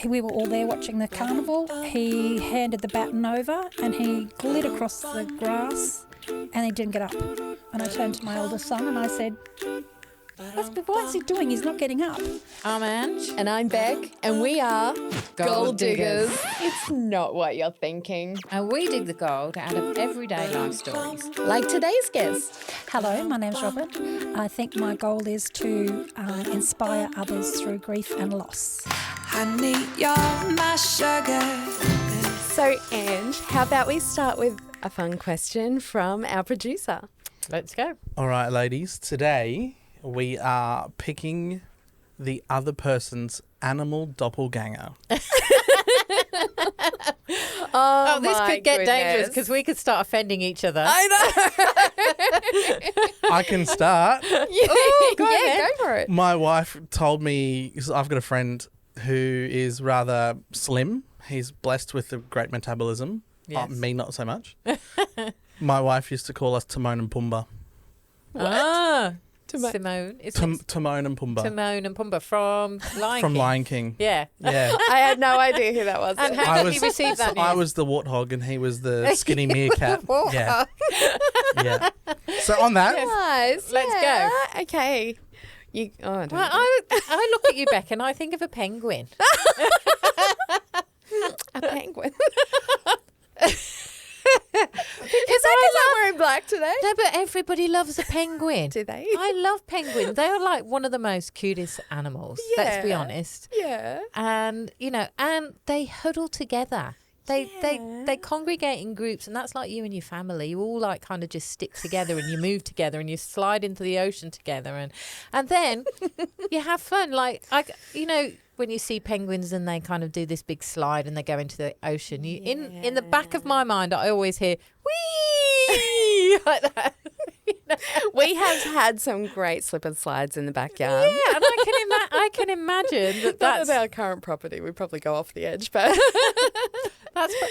we were all there watching the carnival. He handed the baton over and he glid across the grass and he didn't get up. And I turned to my oldest son and I said, what is he doing? He's not getting up. I'm Ange. And I'm Beck, and we are Gold Diggers. It's not what you're thinking. And we dig the gold out of everyday life stories. Like today's guest. Hello, my name's Robyn. I think my goal is to inspire others through grief and loss. Honey, you're my sugar. So, Ange, how about we start with a fun question from our producer? Let's go. All right, ladies. Today we are picking the other person's animal doppelganger. Oh, this could get dangerous because we could start offending each other. I know. I can start. Go for it. My wife told me, I've got a friend who is rather slim. He's blessed with a great metabolism. Yes. Me, not so much. My wife used to call us Timon and Pumbaa. Ah, Simone. Timon and Pumbaa. Timon and Pumbaa from Lion From King. Lion King. Yeah. Yeah. I had no idea who that was. And how did he receive that news? I was the warthog and he was the skinny meerkat. Yeah. Yeah. So on that, Nice. Let's go. Okay. I don't Well, know. I look at you, Beck, and I think of a penguin. A penguin. Is that because I'm wearing black today? No, but everybody loves a penguin. Do they? I love penguins. They are like one of the most cutest animals, let's be Yeah. honest. Yeah. And, and they huddle together. They congregate in groups, and that's like you and your family. You all like kind of just stick together and you move together and you slide into the ocean together and then you have fun. Like, when you see penguins and they kind of do this big slide and they go into the ocean, in the back of my mind, I always hear, wee, like that. We have had some great slip and slides in the backyard. Yeah, and I can imagine that's Not at our current property. We'd probably go off the edge, but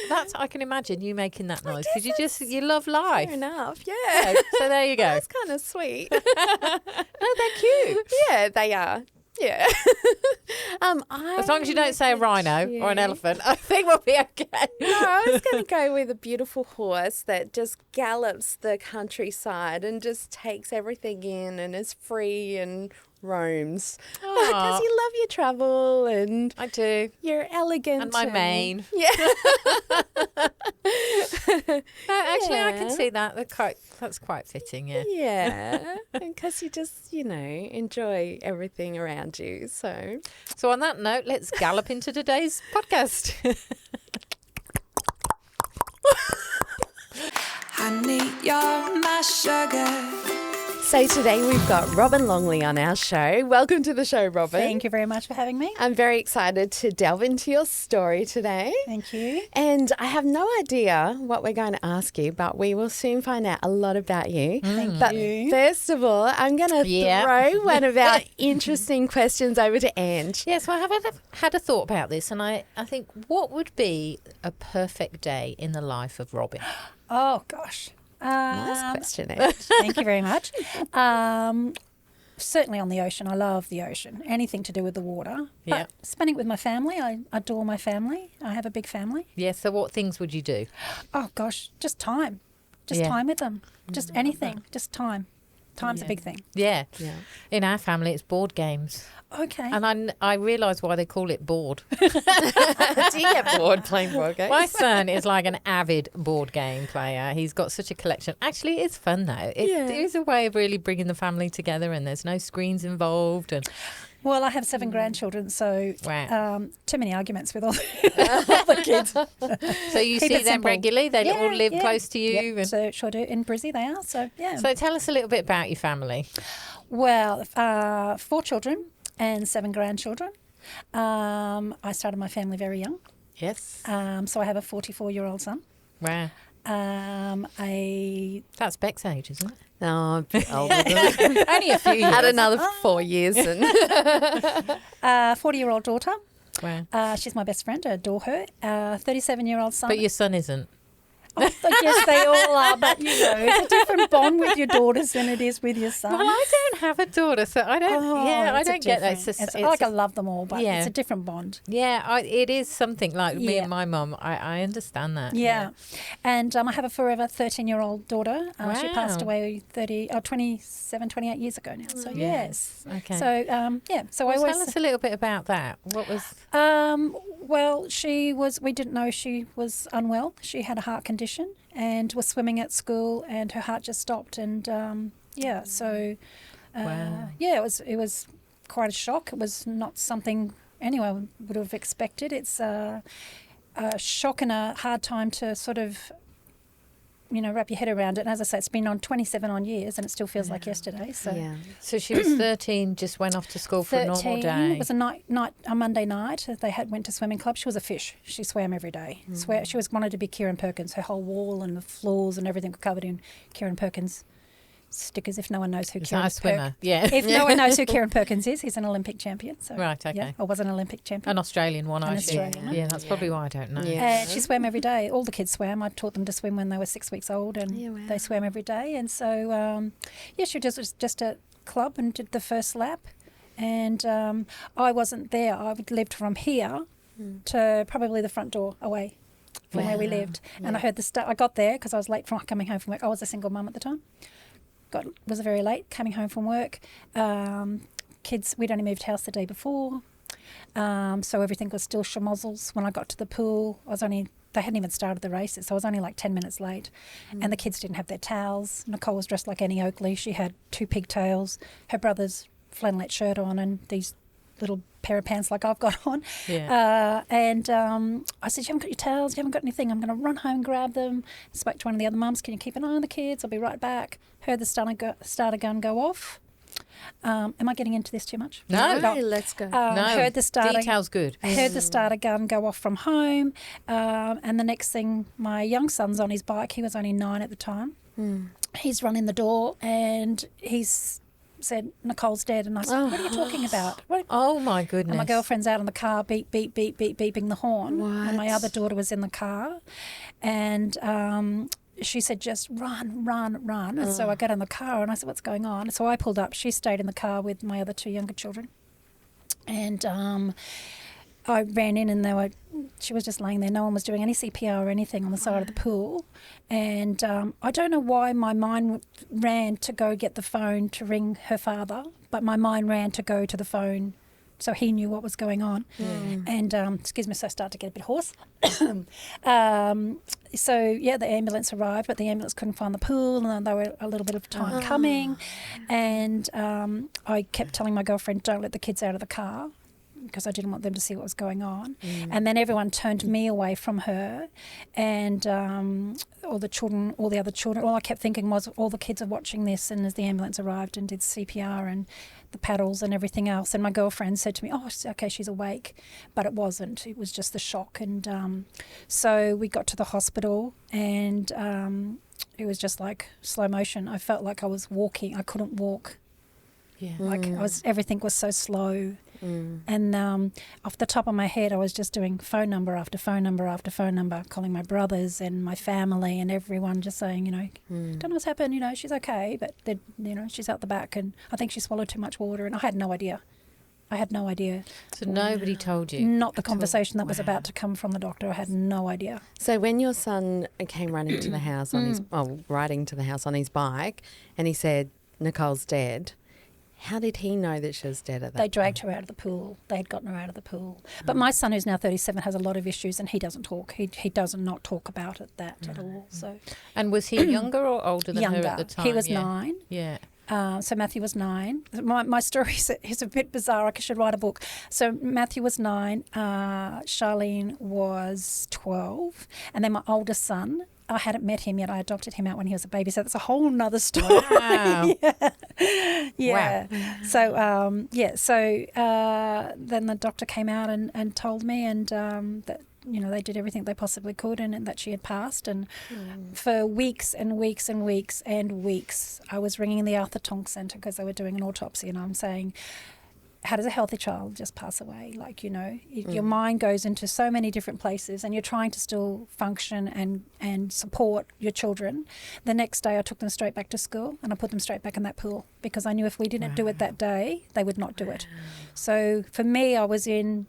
that's I can imagine you making that noise because you love life. fair enough. Yeah. So there you go. That's kind of sweet. No, they're cute. Yeah, they are. Yeah. As long as you don't say a rhino or an elephant, I think we'll be okay. No, I was going to go with a beautiful horse that just gallops the countryside and just takes everything in and is free and roams. Because you love your travel and I do. you're elegant. And my mane. Yeah. No, actually, I can see that. That's quite fitting, yeah. Yeah. Because you just, enjoy everything around you. So So on that note, let's gallop into today's podcast. Honey, you're my sugar. So today we've got Robyn Longley on our show. Welcome to the show, Robyn. Thank you very much for having me. I'm very excited to delve into your story today. Thank you. And I have no idea what we're going to ask you, but we will soon find out a lot about you. Thank But you. first of all, I'm going to throw one of our interesting questions over to Ange. Yes, well, I have had a thought about this, and I think what would be a perfect day in the life of Robyn? Oh, gosh. Nice question, Ange. Thank you very much. Certainly on the ocean. I love the ocean. Anything to do with the water. Yeah. But spending it with my family. I adore my family. I have a big family. Yeah, so what things would you do? Oh, gosh. Just time. Just Yeah. time with them. Just anything. Just time. Time's a big thing. Yeah. Yeah. In our family, it's board games. Okay. And I realise why they call it board. Do you get bored playing board games? My son is like an avid board game player. He's got such a collection. Actually, it's fun though. It is a way of really bringing the family together, and there's no screens involved. And Well, I have 7 grandchildren, so Wow. too many arguments with all the kids. so you Keep see it them simple. regularly. They all live close to you. Yep, And so sure do. In Brizzy they are, so yeah. so tell us a little bit about your family. Well, 4 children and 7 grandchildren. I started my family very young. Yes. So I have a 44-year-old son. Wow. That's Beck's age, isn't it? No, I'm a bit older than Only a few years. Add another 4 years. And 40-year-old daughter. Wow. She's my best friend. I adore her. 37-year-old son. But your son isn't. I guess they all are, but it's a different bond with your daughters than it is with your son. Well, I don't have a daughter, so I don't. I it's a don't get that. different- It's I love them all, but Yeah. it's a different bond. it is something like me Yeah. and my mum. I understand that. Yeah. And I have a forever 13-year-old daughter. She passed Wow. away 28 years ago now. So, yes. Okay. So, So I Well, always... tell us a little bit about that. What was? Well, we didn't know she was unwell. She had a heart condition and was swimming at school and her heart just stopped. And, so, Wow. it was quite a shock. It was not something anyone would have expected. It's a shock and a hard time to sort of, wrap your head around it. And as I say, it's been on 27 on years and it still feels like yesterday. So Yeah. So she was 13, just went off to school for a normal day. It was a Monday night. They went to swimming club. She was a fish. She swam every day. She wanted to be Kieran Perkins. Her whole wall and the floors and everything were covered in Kieran Perkins stickers. If no one knows who Is Kieran that a swimmer? Yeah. If no one knows who Kieran Perkins is, he's an Olympic champion. So, Right, okay. Yeah, or was an Olympic champion. An Australian one, I An assume. Australian one. Yeah, that's probably why I don't know. Yeah. She swam every day. All the kids swam. I taught them to swim when they were 6 weeks old, and Yeah, wow. they swam every day. And so, she was just at club and did the first lap. And I wasn't there. I lived from here to probably the front door away from where we lived. And I heard I got there because I was late from coming home from work. I was a single mum at the time. Was very late coming home from work. Kids, we'd only moved house the day before. So everything was still schmozzles. When I got to the pool, they hadn't even started the races, so I was only like 10 minutes late. And the kids didn't have their towels. Nicole was dressed like Annie Oakley. She had 2 pigtails, her brother's flannelette shirt on and these little pair of pants like I've got on. Yeah. I said, you haven't got your towels, you haven't got anything. I'm going to run home, grab them. Spoke to one of the other mums, can you keep an eye on the kids? I'll be right back. Heard the starter gun go off. Am I getting into this too much? No. Okay, let's go. No, Heard the starter. detail's good. Heard the starter gun go off from home, and the next thing, my young son's on his bike. He was only 9 at the time. He's run in the door and he's said, Nicole's dead. And I said, what are you talking about? Oh, my goodness. And my girlfriend's out in the car, beep, beep, beep, beep, beeping the horn. And my other daughter was in the car. And she said, just run, run, run. And so I got in the car and I said, what's going on? So I pulled up. She stayed in the car with my other 2 younger children. And I ran in and she was just laying there. No one was doing any CPR or anything on the side of the pool. And I don't know why my mind ran to go get the phone to ring her father, but my mind ran to go to the phone so he knew what was going on. And, excuse me, so I started to get a bit hoarse. The ambulance arrived, but the ambulance couldn't find the pool and they were a little bit of time coming. And I kept telling my girlfriend, don't let the kids out of the car, because I didn't want them to see what was going on. And then everyone turned me away from her, and all the other children, all I kept thinking was all the kids are watching this. And as the ambulance arrived and did CPR and the paddles and everything else, and my girlfriend said to me, oh, okay, she's awake. But it wasn't. It was just the shock. And so we got to the hospital, and it was just like slow motion. I felt like I was walking. I couldn't walk. Yeah. Like everything was so slow. And off the top of my head, I was just doing phone number after phone number after phone number, calling my brothers and my family and everyone, just saying, don't know what's happened, she's okay, but she's out the back and I think she swallowed too much water, and I had no idea. So nobody told you? Not the conversation that was about to come from the doctor. I had no idea. So when your son came running to the house riding to the house on his bike, and he said, Nicole's dead, how did he know that she was dead at that They dragged her out of the pool. They had gotten her out of the pool. But my son, who's now 37, has a lot of issues, and he doesn't talk. He does not talk about it at all. So And was he younger or older than younger. her at the time? He was 9. Yeah. So Matthew was 9. My story is a bit bizarre. I should write a book. So Matthew was 9. Charlene was 12. And then my oldest son, I hadn't met him yet. I adopted him out when he was a baby. So that's a whole nother story. Wow. Yeah. Wow. So, then the doctor came out and told me, and that, they did everything they possibly could, and that she had passed. And for weeks and weeks and weeks and weeks, I was ringing the Arthur Tonk Centre because they were doing an autopsy, and I'm saying, how does a healthy child just pass away? Like, your mind goes into so many different places and you're trying to still function and support your children. The next day I took them straight back to school and I put them straight back in that pool because I knew if we didn't do it that day, they would not do it. So for me, I was in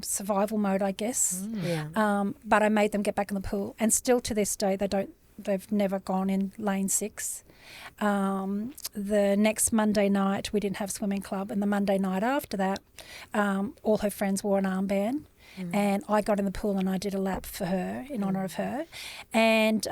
survival mode, I guess. But I made them get back in the pool. And still to this day, they've never gone in lane 6. The next Monday night, we didn't have swimming club, and the Monday night after that, all her friends wore an armband, and I got in the pool and I did a lap for her in honour of her, and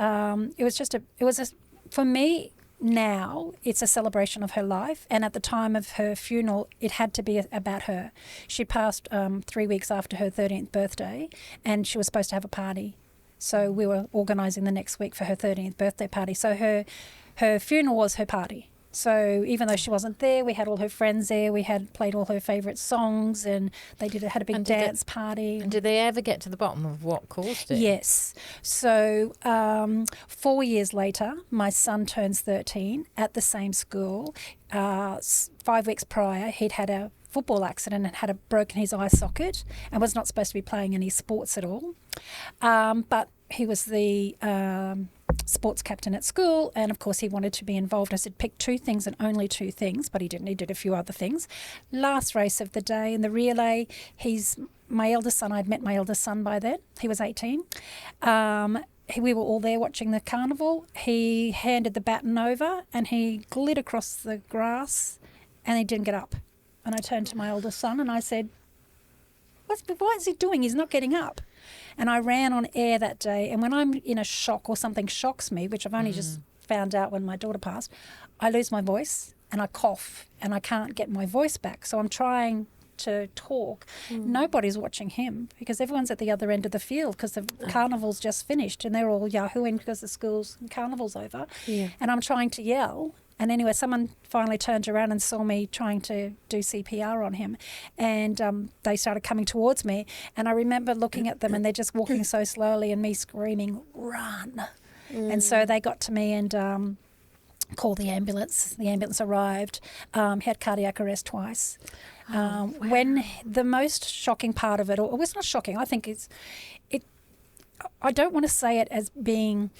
for me now it's a celebration of her life, and at the time of her funeral, it had to be about her. She passed 3 weeks after her 13th birthday, and she was supposed to have a party, so we were organising the next week for her 13th birthday party. So her funeral was her party. So even though she wasn't there, we had all her friends there. We had played all her favourite songs, and they had a big dance party. And did they ever get to the bottom of what caused it? Yes. So 4 years later, my son turns 13 at the same school. 5 weeks prior, he'd had a football accident and had broken his eye socket and was not supposed to be playing any sports at all. But he was the sports captain at school, and of course he wanted to be involved. I said pick 2 things and only 2 things, but he didn't. He did a few other things. Last race of the day in the relay, my eldest son. I'd met my eldest son by then. He was 18. We were all there watching the carnival. He handed the baton over and he glid across the grass and he didn't get up. And I turned to my oldest son and I said, what is he doing? He's not getting up. And I ran on air that day. And when I'm in a shock or something shocks me, which I've only just found out when my daughter passed, I lose my voice and I cough and I can't get my voice back. So I'm trying to talk. Nobody's watching him because everyone's at the other end of the field because the carnival's just finished and they're all yahooing because the school's carnival's over. Yeah. And I'm trying to yell. And anyway, someone finally turned around and saw me trying to do CPR on him, and they started coming towards me. And I remember looking at them and they're just walking so slowly and me screaming, run. And so they got to me and called the ambulance. The ambulance arrived. He had cardiac arrest twice. When the most shocking part of it, or it's not shocking, I think I don't want to say it as being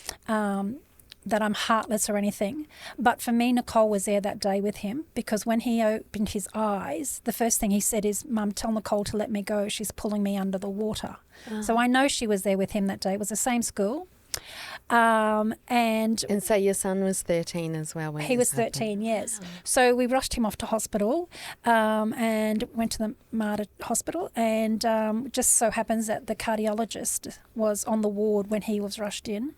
that I'm heartless or anything, but for me, Nicole was there that day with him because when he opened his eyes, the first thing he said is, Mum, tell Nicole to let me go. She's pulling me under the water. So I know she was there with him that day. It was the same school. And so your son was 13 as well when he was 13, yes. So we rushed him off to hospital and went to the Mater Hospital, and just so happens that the cardiologist was on the ward when he was rushed in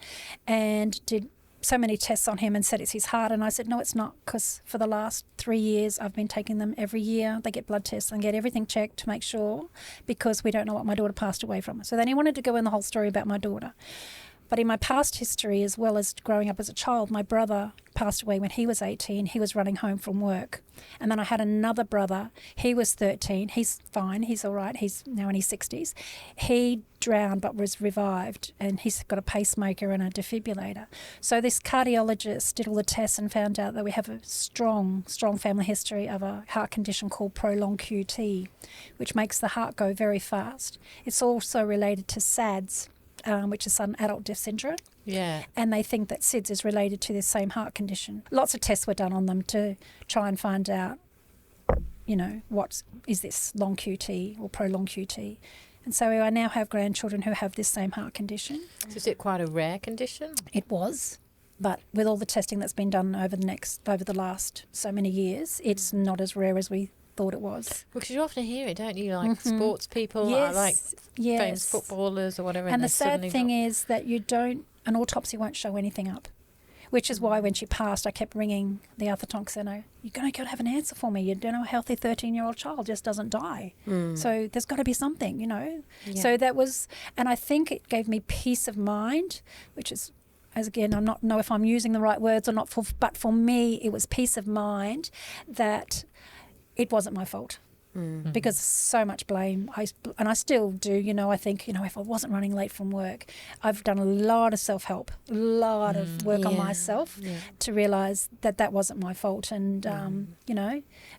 and did so many tests on him and said it's his heart. And I said, no, it's not, because for the last 3 years I've been taking them every year. They get blood tests and get everything checked to make sure, because we don't know what my daughter passed away from. So then he wanted to go in the whole story about my daughter. But in my past history, as well as growing up as a child, my brother passed away when he was 18. He was running home from work. And then I had another brother. He was 13. He's fine. He's all right. He's now in his 60s. He drowned but was revived, and he's got a pacemaker and a defibrillator. So this cardiologist did all the tests and found out that we have a strong family history of a heart condition called prolonged QT, which makes the heart go very fast. It's also related to SADS, which is sudden adult death syndrome. Yeah. And they think that SIDS is related to this same heart condition. Lots of tests were done on them to try and find out, what is this long QT or prolonged QT. And so I now have grandchildren who have this same heart condition. So is it quite a rare condition? It was, but with all the testing that's been done over the last so many years, it's not as rare as we thought it was. Because you often hear it, don't you? Like sports people, yes. famous footballers or whatever. And the sad thing is that an autopsy won't show anything up, which is why when she passed, I kept ringing the orthodontic centre. You're going to have an answer for me. You don't know, a healthy 13-year-old child just doesn't die. So there's got to be something, Yeah. So that was, and I think it gave me peace of mind, which is, as again, I'm not know if I'm using the right words or not, but for me, it was peace of mind that it wasn't my fault. because so much blame. And I still do, I think, if I wasn't running late from work, I've done a lot of self-help, a lot of work on myself to realise that wasn't my fault. And,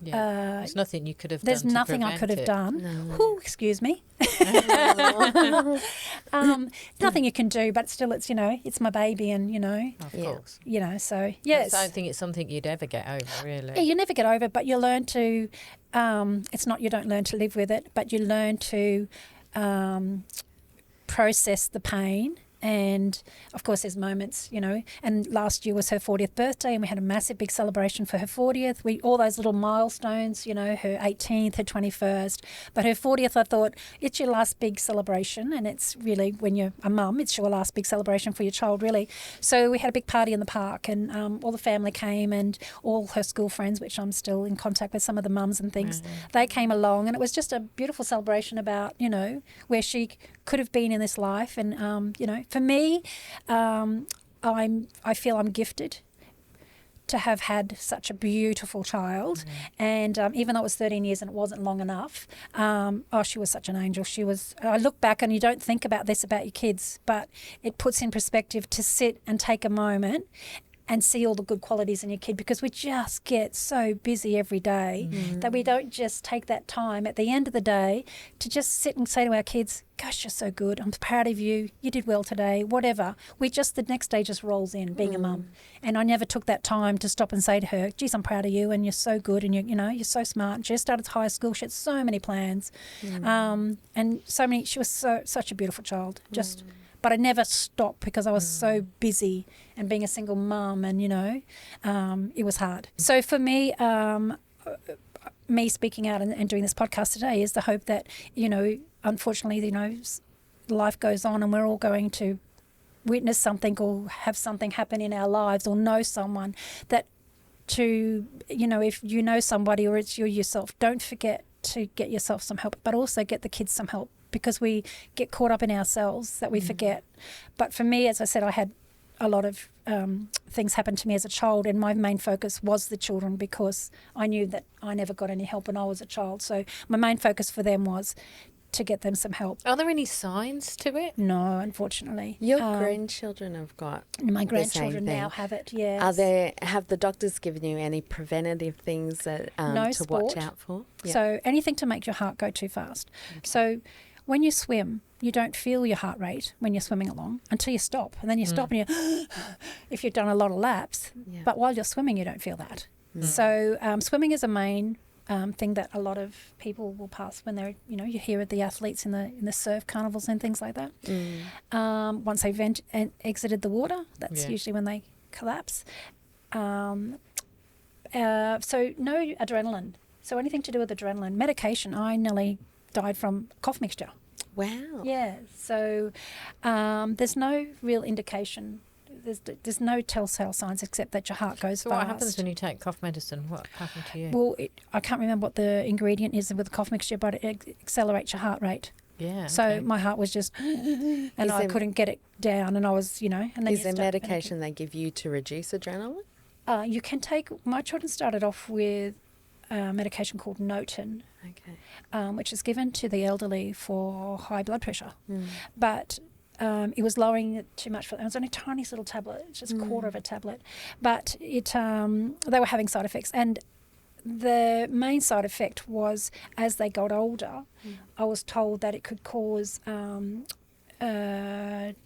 there's nothing you could have there's done. Nothing I could have done. No. Ooh, excuse me. Nothing you can do, but still it's, it's my baby and, Of course. So yes. I don't think it's something you'd ever get over, really. Yeah, you never get over it, but you learn to, it's not you don't learn to live with it, but you learn to process the pain. And of course there's moments, and last year was her 40th birthday and we had a massive big celebration for her 40th. All those little milestones, her 18th, her 21st, but her 40th, I thought it's your last big celebration, and it's really, when you're a mum, it's your last big celebration for your child, really. So we had a big party in the park, and all the family came, and all her school friends, which I'm still in contact with, some of the mums and things, they came along, and it was just a beautiful celebration about, where she could have been in this life. And for me, I feel I'm gifted to have had such a beautiful child. And even though it was 13 years and it wasn't long enough, she was such an angel. I look back and you don't think about this about your kids, but it puts in perspective to sit and take a moment and see all the good qualities in your kid, because we just get so busy every day that we don't just take that time at the end of the day to just sit and say to our kids, gosh, you're so good, I'm proud of you, you did well today, whatever. The next day just rolls in, being a mum. And I never took that time to stop and say to her, geez, I'm proud of you and you're so good and you're so smart. And she just started high school, she had so many plans. And she was such a beautiful child, but I never stopped because I was so busy and being a single mum, and, it was hard. So for me, me speaking out and doing this podcast today is the hope that, unfortunately, life goes on and we're all going to witness something or have something happen in our lives or know someone that if you know somebody or it's you yourself, don't forget to get yourself some help, but also get the kids some help, because we get caught up in ourselves that we forget. But for me, as I said, I had a lot of things happen to me as a child, and my main focus was the children, because I knew that I never got any help when I was a child. So my main focus for them was to get them some help. Are there any signs to it? No, unfortunately. Your grandchildren have got my the grandchildren same thing. now have it, yes. Have the doctors given you any preventative things that No to sport. watch out for? Yeah. So anything to make your heart go too fast. Okay. So when you swim, you don't feel your heart rate when you're swimming along until you stop. And then you stop and if you've done a lot of laps. Yeah. But while you're swimming, you don't feel that. So swimming is a main thing that a lot of people will pass when they're, you hear of the athletes in the surf carnivals and things like that. Once they've exited the water, that's usually when they collapse. So no adrenaline. So anything to do with adrenaline. Medication, I nearly died from cough mixture. Wow. Yeah. So there's no real indication. There's no telltale signs except that your heart goes So fast. what happens when you take cough medicine? What happened to you? Well, I can't remember what the ingredient is with the cough mixture, but it accelerates your heart rate. Yeah. So my heart was just, and I couldn't get it down, and I was, And then is there medication they give you to reduce adrenaline? You can take. My children started off with a medication called Notin, which is given to the elderly for high blood pressure, but. It was lowering it too much for them. It was only a tiny little tablet, it's just a quarter of a tablet. But they were having side effects. And the main side effect was, as they got older, I was told that it could cause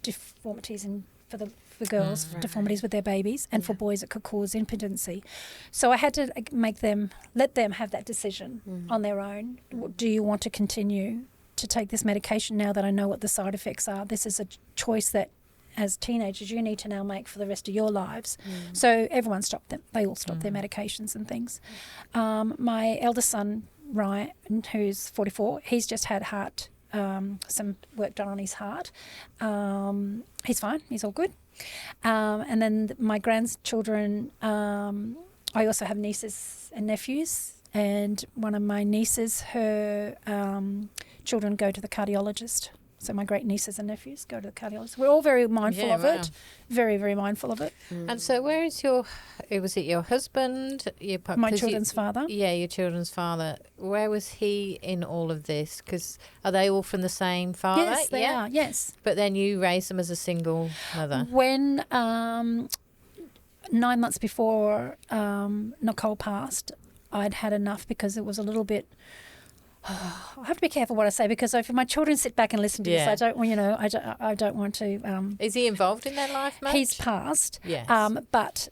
deformities for girls, deformities with their babies, and for boys it could cause impotency. So I had to let them have that decision on their own. Do you want to continue to take this medication now that I know what the side effects are? This is a choice that as teenagers you need to now make for the rest of your lives. So everyone stopped them. They all stopped their medications and things. My eldest son, Ryan, who's 44, he's just had some work done on his heart. He's fine. He's all good. And then my grandchildren, I also have nieces and nephews, and one of my nieces, her children go to the cardiologist. So my great nieces and nephews go to the cardiologist. We're all very mindful of it. Very, very mindful of it. And so where is was it your husband? My children's father. Yeah, your children's father. Where was he in all of this? Because are they all from the same father? Yes, they are, yes. But then you raised them as a single mother. When 9 months before Nicole passed, I'd had enough because it was a little bit... I have to be careful what I say because if my children sit back and listen to this, I don't want to. Is he involved in their life much? He's passed. Yes. But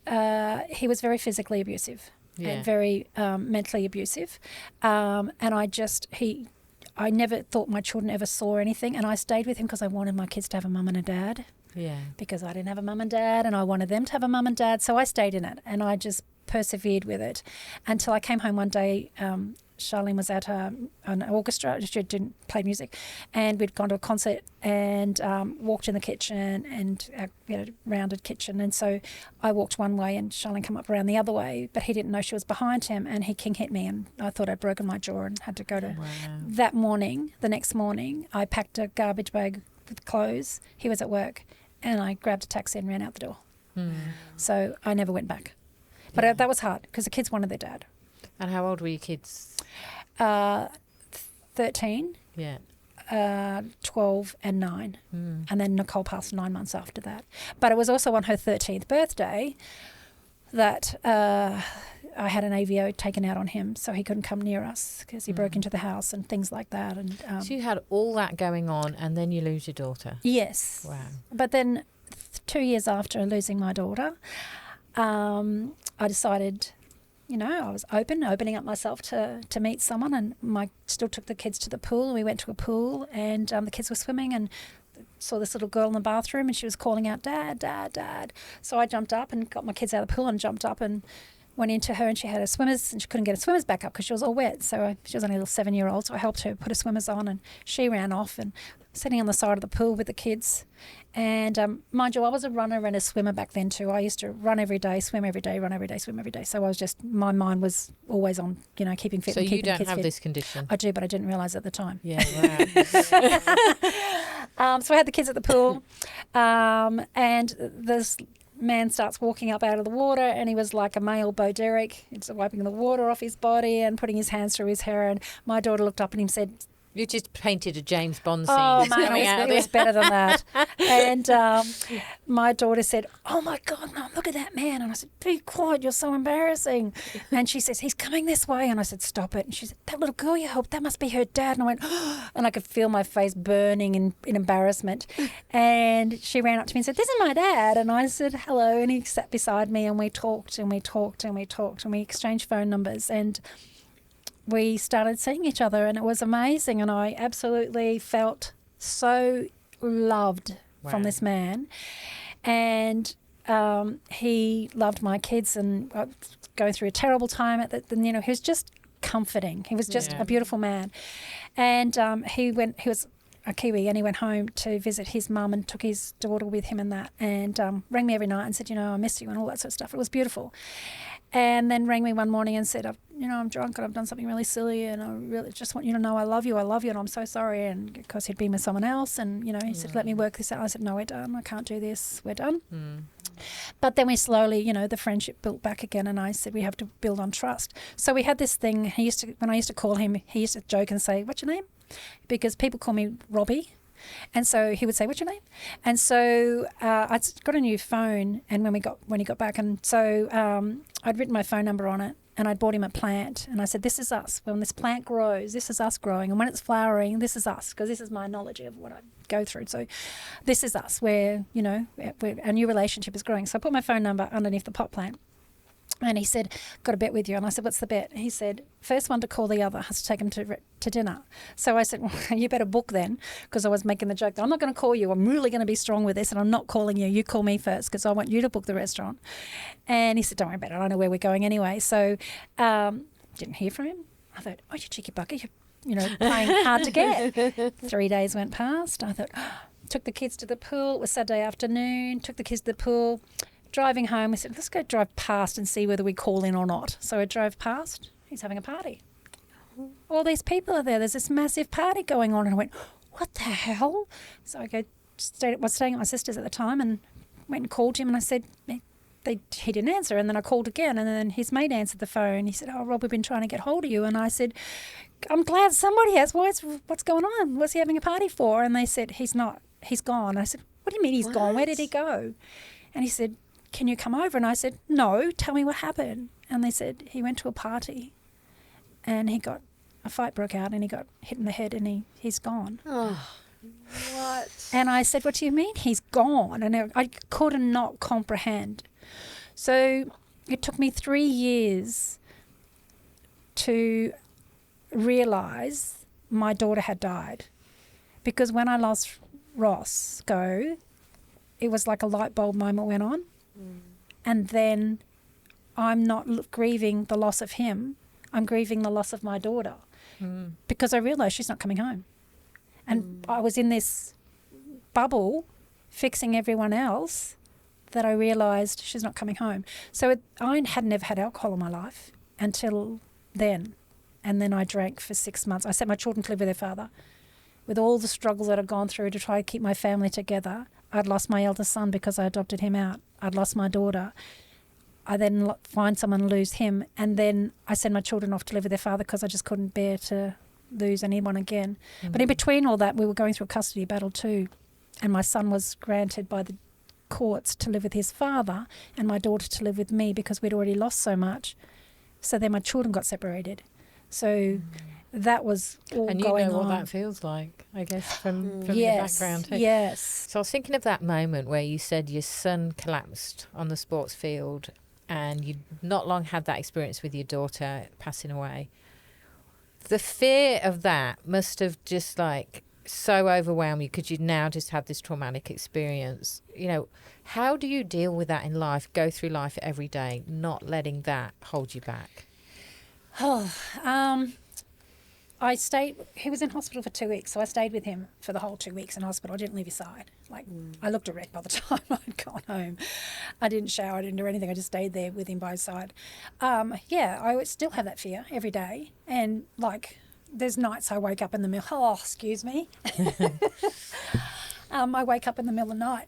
he was very physically abusive and very mentally abusive, and I never thought my children ever saw anything, and I stayed with him because I wanted my kids to have a mum and a dad. Yeah. Because I didn't have a mum and dad, and I wanted them to have a mum and dad, so I stayed in it, and I just persevered with it until I came home one day. Charlene was at an orchestra. She didn't play music, and we'd gone to a concert and walked in the kitchen, and we had a rounded kitchen. And so I walked one way, and Charlene came up around the other way, but he didn't know she was behind him, and he king hit me, and I thought I'd broken my jaw and had to go to. Wow. That morning, the next morning, I packed a garbage bag with clothes. He was at work, and I grabbed a taxi and ran out the door. So I never went back. But that was hard because the kids wanted their dad. And how old were your kids? 13, 12 and 9. And then Nicole passed 9 months after that. But it was also on her 13th birthday that I had an AVO taken out on him so he couldn't come near us because he broke into the house and things like that. And so you had all that going on and then you lose your daughter? Yes. Wow. But then 2 years after losing my daughter, I decided... I was opening up myself to meet someone, and still took the kids to the pool. We went to a pool, and the kids were swimming, and saw this little girl in the bathroom, and she was calling out, "Dad, Dad, Dad." So I jumped up and got my kids out of the pool and jumped up and went into her, and she had her swimmers, and she couldn't get her swimmers back up because she was all wet. So she was only a little 7-year-old, so I helped her put her swimmers on, and she ran off and sitting on the side of the pool with the kids. And mind you, I was a runner and a swimmer back then too. I used to run every day, swim every day, run every day, swim every day. So I was my mind was always on, keeping fit and keeping the kids fit. So you don't have this condition? I do, but I didn't realise at the time. Yeah, wow. So I had the kids at the pool, and this man starts walking up out of the water, and he was like a male Bo Derek. He was wiping the water off his body and putting his hands through his hair. And my daughter looked up at him and said, "You just painted a James Bond scene." Oh, man, it was better than that. And my daughter said, "Oh, my God, Mum, look at that man." And I said, "Be quiet, you're so embarrassing." And she says, "He's coming this way." And I said, "Stop it." And she said, "That little girl you helped, that must be her dad." And I went, "Oh," and I could feel my face burning in embarrassment. And she ran up to me and said, "This is my dad." And I said, "Hello." And he sat beside me, and we talked and we talked and we talked, and we exchanged phone numbers. And we started seeing each other, and it was amazing, and I absolutely felt so loved from this man. And he loved my kids, and I was going through a terrible time he was just comforting. He was just a beautiful man. And he was a Kiwi, and he went home to visit his mum and took his daughter with him and that, and rang me every night and said, "I miss you," and all that sort of stuff. It was beautiful. And then rang me one morning and said, "I'm drunk and I've done something really silly, and I really just want you to know I love you, and I'm so sorry." And because he'd been with someone else, and he said, "Let me work this out." I said, "No, we're done. I can't do this. We're done." But then we slowly, the friendship built back again, and I said we have to build on trust. So we had this thing. When I used to call him, he used to joke and say, "What's your name?" Because people call me Robbie. And so he would say, "What's your name?" And so I'd got a new phone, and when he got back, and so I'd written my phone number on it, and I'd bought him a plant, and I said, "This is us. When this plant grows, this is us growing, and when it's flowering, this is us," because this is my knowledge of what I go through. So this is us, where a new relationship is growing. So I put my phone number underneath the pot plant. And he said, "Got a bet with you." And I said, "What's the bet?" He said, "First one to call the other has to take him to dinner." So I said, "Well, you better book then," because I was making the joke that I'm not going to call you. I'm really going to be strong with this, and I'm not calling you. You call me first because I want you to book the restaurant. And he said, "Don't worry about it. I don't know where we're going anyway." So didn't hear from him. I thought, "Oh, you cheeky bucket, you're playing hard to get." 3 days went past. I thought, took the kids to the pool. It was Saturday afternoon. Took the kids to the pool. Driving home, we said, "Let's go drive past and see whether we call in or not." So I drove past. He's having a party. All these people are there. There's this massive party going on. And I went, what the hell? So I was staying at my sister's at the time and went and called him, and I said, he didn't answer. And then I called again, and then his mate answered the phone. He said, oh, Rob, we've been trying to get hold of you. And I said, I'm glad somebody has. What's going on? What's he having a party for? And they said, he's not. He's gone. I said, what do you mean he's gone? Where did he go? And he said, can you come over? And I said, no, tell me what happened. And they said, he went to a party and a fight broke out and he got hit in the head and he's gone. Oh, what? And I said, what do you mean he's gone? And I could not comprehend. So it took me 3 years to realise my daughter had died, because when I lost Roscoe, it was like a light bulb moment went on. And then I'm not grieving the loss of him, I'm grieving the loss of my daughter, because I realised she's not coming home. And I was in this bubble fixing everyone else that I realised she's not coming home. So I had never had alcohol in my life until then. And then I drank for 6 months. I sent my children to live with their father. With all the struggles that I'd gone through to try to keep my family together, I'd lost my eldest son because I adopted him out. I'd lost my daughter. I then find someone, lose him, and then I send my children off to live with their father because I just couldn't bear to lose anyone again. But in between all that, we were going through a custody battle too, and my son was granted by the courts to live with his father and my daughter to live with me because we'd already lost so much. So then my children got separated. So that was all and going on. And you know what that feels like, I guess, from your Yes, background too. yes. So I was thinking of that moment where you said your son collapsed on the sports field and you'd not long had that experience with your daughter passing away. The fear of that must have just like so overwhelmed you because you'd now just had this traumatic experience. You know, how do you deal with that in life, go through life every day, not letting that hold you back? He was in hospital for 2 weeks, so I stayed with him for the whole 2 weeks in hospital. I didn't leave his side. I looked a wreck by the time I'd gone home. I didn't shower, I didn't do anything. I just stayed there with him by his side. I would still have that fear every day. And there's nights I wake up in the middle, excuse me. I wake up in the middle of the night,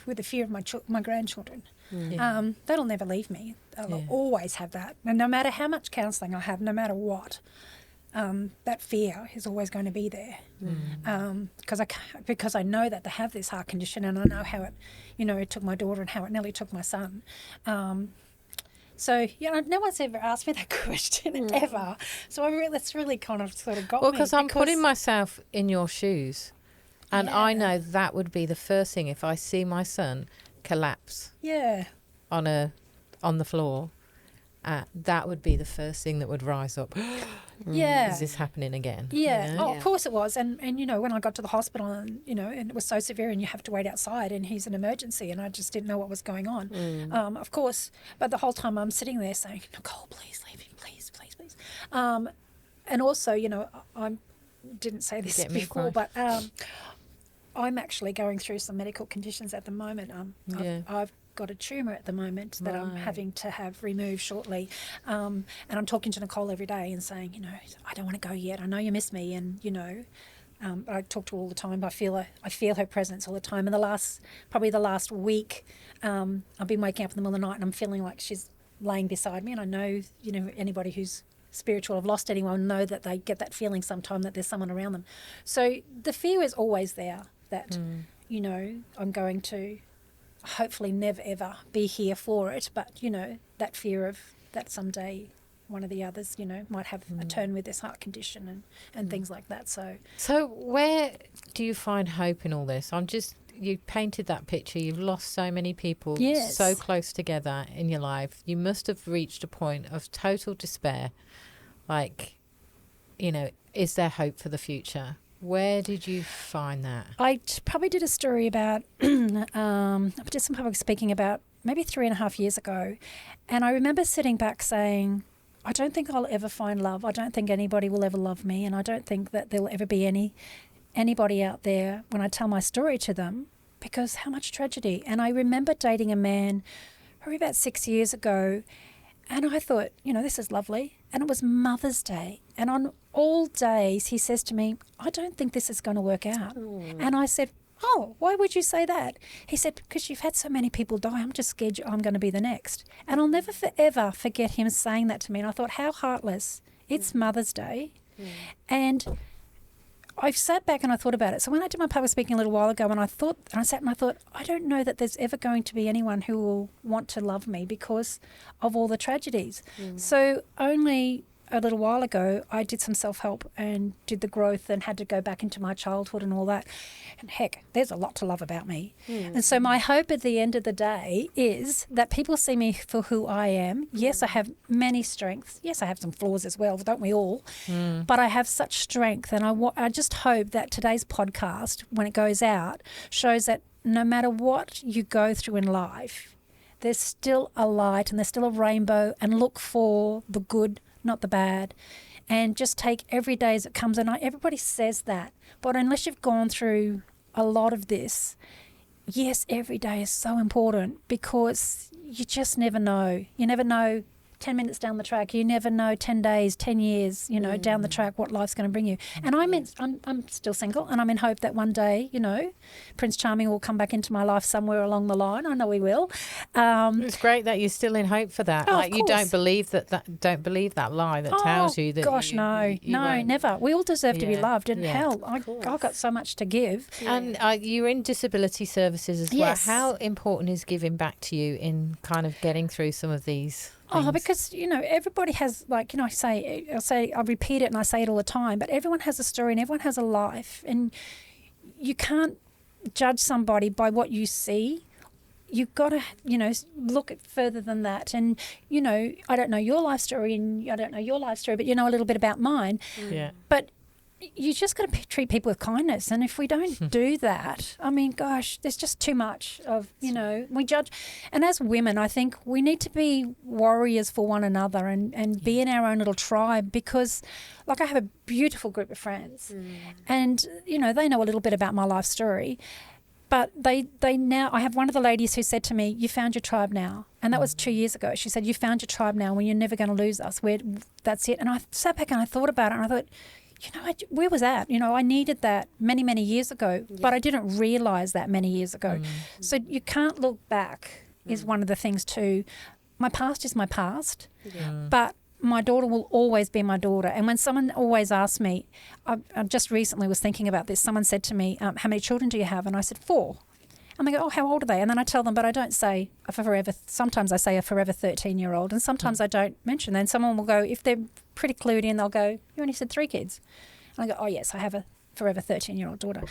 with the fear of my grandchildren. That'll never leave me. I'll always have that. And no matter how much counselling I have, no matter what, that fear is always going to be there. Because I know that they have this heart condition, and I know how it, it took my daughter and how it nearly took my son. So, no one's ever asked me that question ever. So that's really kind of sort of got me. Well, because I'm putting myself in your shoes. And I know that would be the first thing if I see my son collapse on the floor. That would be the first thing that would rise up. Is this happening again? Of course it was. And when I got to the hospital and and it was so severe and you have to wait outside and he's an emergency and I just didn't know what was going on. Of course, but the whole time I'm sitting there saying, Nicole, please leave him, please, please, please. And also, I didn't say this before, but I'm actually going through some medical conditions at the moment. I've got a tumour at the moment that I'm having to have removed shortly, and I'm talking to Nicole every day and saying, I don't want to go yet. I know you miss me, and I talk to her all the time. I feel her presence all the time. And probably the last week, I've been waking up in the middle of the night and I'm feeling like she's laying beside me. And I know anybody who's spiritual, have lost anyone, know that they get that feeling sometime that there's someone around them. So the fear is always there that I'm going to hopefully never ever be here for it, but that fear of that someday one of the others might have a turn with this heart condition and things like that. So where do you find hope in all this? You painted that picture. You've lost so many people so close together in your life. You must have reached a point of total despair. Is there hope for the future? Where did you find that? I probably did a story about, I did some public speaking about maybe 3.5 years ago. And I remember sitting back saying, I don't think I'll ever find love. I don't think anybody will ever love me. And I don't think that there'll ever be anybody out there when I tell my story to them, because how much tragedy. And I remember dating a man probably about 6 years ago. And I thought, this is lovely. And it was Mother's Day. And on all days he says to me, I don't think this is going to work out. And I said, oh, why would you say that? He said, because you've had so many people die, I'm just scared I'm going to be the next. And I'll never forever forget him saying that to me. And I thought, how heartless. It's Mother's Day. And I sat back and I thought about it. So when I did my public speaking a little while ago, and I sat and I thought, I don't know that there's ever going to be anyone who will want to love me because of all the tragedies. So only a little while ago, I did some self-help and did the growth and had to go back into my childhood and all that. And heck, there's a lot to love about me. And so my hope at the end of the day is that people see me for who I am. Yes, I have many strengths. Yes, I have some flaws as well, don't we all? But I have such strength, and I just hope that today's podcast, when it goes out, shows that no matter what you go through in life, there's still a light and there's still a rainbow, and look for the good, not the bad, and just take every day as it comes. And everybody says that, but unless you've gone through a lot of this, yes, every day is so important, because you just never know. You never know 10 minutes down the track. You never know 10 days, 10 years, down the track what life's going to bring you. And I'm still single, and I'm in hope that one day, Prince Charming will come back into my life somewhere along the line. I know he will. It's great that you're still in hope for that. Oh, like, you course. don't believe that lie that tells you that. Gosh, no, won't. never. We all deserve to be Yeah, loved, and yeah. hell, I've got so much to give. And you're in disability services as well. Yes. How important is giving back to you in kind of getting through some of these things? Oh, because, everybody has, I repeat it and I say it all the time, but everyone has a story and everyone has a life, and you can't judge somebody by what you see. You've got to, look at further than that. And, I don't know your life story and I don't know your life story, but you know a little bit about mine. Yeah. But you just got to treat people with kindness. And if we don't do that, I mean, gosh, there's just too much of, we judge. And as women, I think we need to be warriors for one another and be in our own little tribe, because, I have a beautiful group of friends and, they know a little bit about my life story. But they now, I have one of the ladies who said to me, you found your tribe now. And that was 2 years ago. She said, you found your tribe now, when you're never going to lose us. That's it. And I sat back and I thought about it, and I thought, where was that? I needed that many, many years ago, but I didn't realise that many years ago. So you can't look back is one of the things too. My past is my past, but my daughter will always be my daughter. And when someone always asks me, I just recently was thinking about this, someone said to me, how many children do you have? And I said, 4. And they go, oh, how old are they? And then I tell them, but I don't say a forever. Sometimes I say a forever 13-year-old, and sometimes I don't mention. Then someone will go, if they're pretty clued in, they'll go, you only said 3 kids. And I go, oh, yes, I have a forever 13-year-old daughter.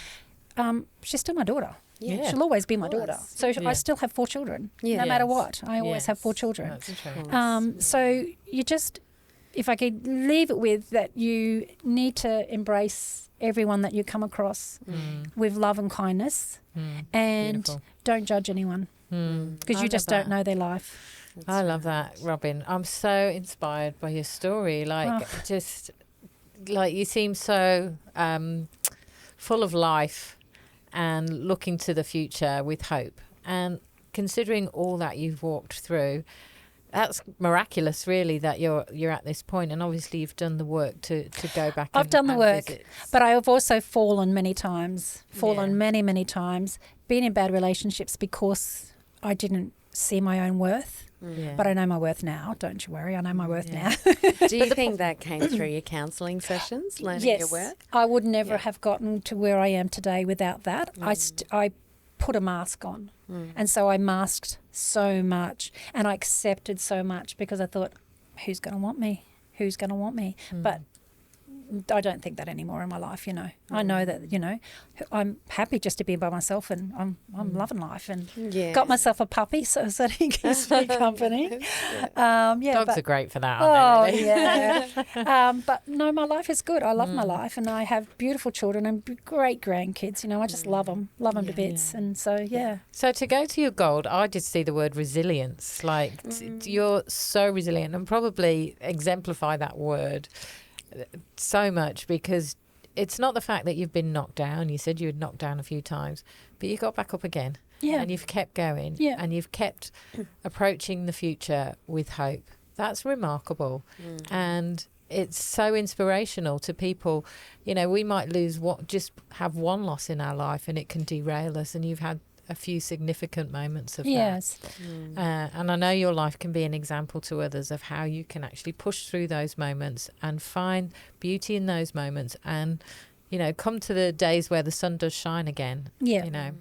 She's still my daughter. Yeah. She'll always be my daughter. So I still have 4 children, no matter what. I always have 4 children. That's true. So you just, if I could leave it with that, you need to embrace everyone that you come across with love and kindness, and Beautiful. don't judge anyone, because you just don't know their life. I love that, Robyn. I'm so inspired by your story. Just like, you seem so full of life and looking to the future with hope. And considering all that you've walked through, that's miraculous, really, that you're at this point. And obviously you've done the work to go back. I've done the work, visit. but I have also fallen many times, many, many times, been in bad relationships because I didn't see my own worth. But I know my worth now. Don't you worry, I know my worth now. Do you think that came through your counselling sessions, learning your worth? I would never have gotten to where I am today without that. I put a mask on, and so I masked so much, and I accepted so much, because I thought, who's going to want me? Who's going to want me? But I don't think that anymore in my life, I know that, I'm happy just to be by myself, and I'm loving life, and got myself a puppy so that he gives me company. Dogs are great for that, aren't they? Yeah. But no, my life is good. I love my life, and I have beautiful children and great grandkids. I just love them to bits. And so, So to go to your gold, I did see the word resilience. You're so resilient, and probably exemplify that word so much, because it's not the fact that you've been knocked down. You said you had knocked down a few times, but you got back up again, and you've kept going, and you've kept approaching the future with hope. That's remarkable. And it's so inspirational to people. You know, we might just have one loss in our life and it can derail us, and you've had a few significant moments of Yes. that. And I know your life can be an example to others of how you can actually push through those moments and find beauty in those moments, and, you know, come to the days where the sun does shine again. Yeah. You know.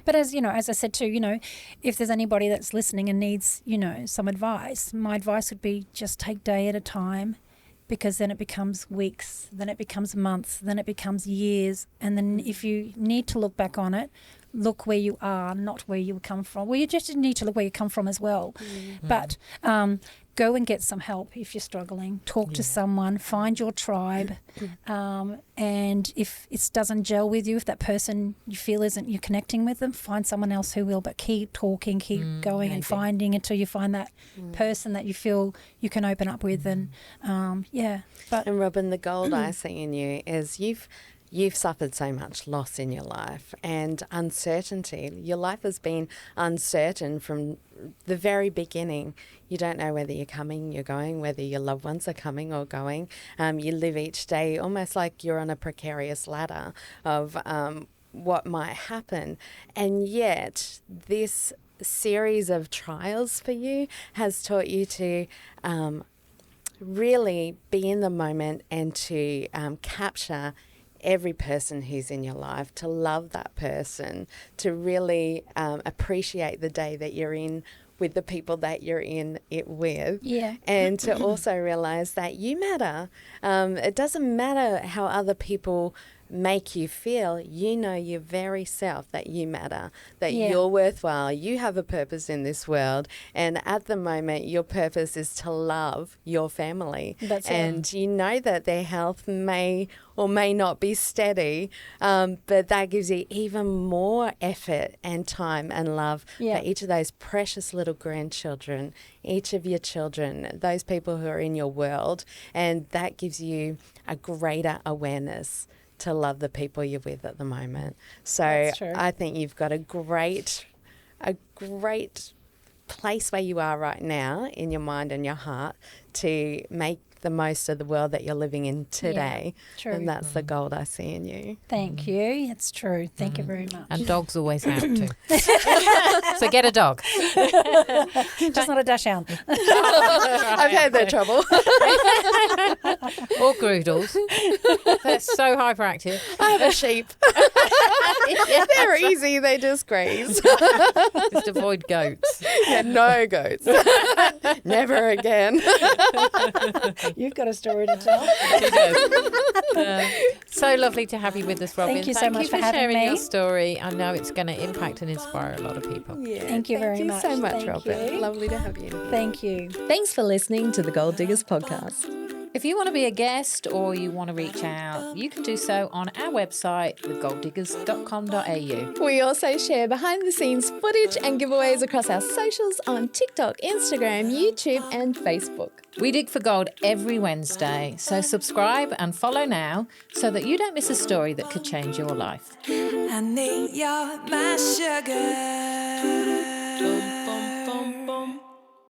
But as I said too, if there's anybody that's listening and needs, some advice, my advice would be just take day at a time, because then it becomes weeks, then it becomes months, then it becomes years. And then if you need to look back on it, look where you are, not where you come from. Well, you just need to look where you come from as well. But go and get some help if you're struggling. Talk to someone, find your tribe. And if it doesn't gel with you, if that person you feel you're connecting with them, find someone else who will. But keep talking, keep going and finding until you find that person that you feel you can open up with. And And Robyn, the gold I see in you is you've suffered so much loss in your life and uncertainty. Your life has been uncertain from the very beginning. You don't know whether you're coming, you're going, whether your loved ones are coming or going. You live each day almost like you're on a precarious ladder of what might happen. And yet this series of trials for you has taught you to really be in the moment and to capture every person who's in your life, to love that person, to really appreciate the day that you're in with the people that you're in it with. Yeah. And to also realize that you matter. It doesn't matter how other people make you feel. You know your very self that you matter, that you're worthwhile, you have a purpose in this world, and at the moment your purpose is to love your family. That's and you know that their health may or may not be steady, but that gives you even more effort and time and love for each of those precious little grandchildren, each of your children, those people who are in your world, and that gives you a greater awareness to love the people you're with at the moment. So I think you've got a great place where you are right now in your mind and your heart to make the most of the world that you're living in today. True. And that's the gold I see in you. Thank you. It's true. Thank you very much. And dogs always help too. So get a dog. Just not a dachshund. I've had that trouble. Or groodles. They're so hyperactive. I have a sheep. They're easy. They just graze. Just avoid goats. Yeah, no goats. Never again. You've got a story to tell. She does. So lovely to have you with us, Robyn. Thank you so much for having sharing me. your story. I know it's going to impact and inspire a lot of people. Yeah, Thank you very much. Thank you so much, Thank Robyn. you. Lovely to have you. Thank you. Thanks for listening to the Gold Diggers podcast. If you want to be a guest or you want to reach out, you can do so on our website, thegolddiggers.com.au. We also share behind-the-scenes footage and giveaways across our socials on TikTok, Instagram, YouTube and Facebook. We dig for gold every Wednesday, so subscribe and follow now so that you don't miss a story that could change your life. I need your my sugar.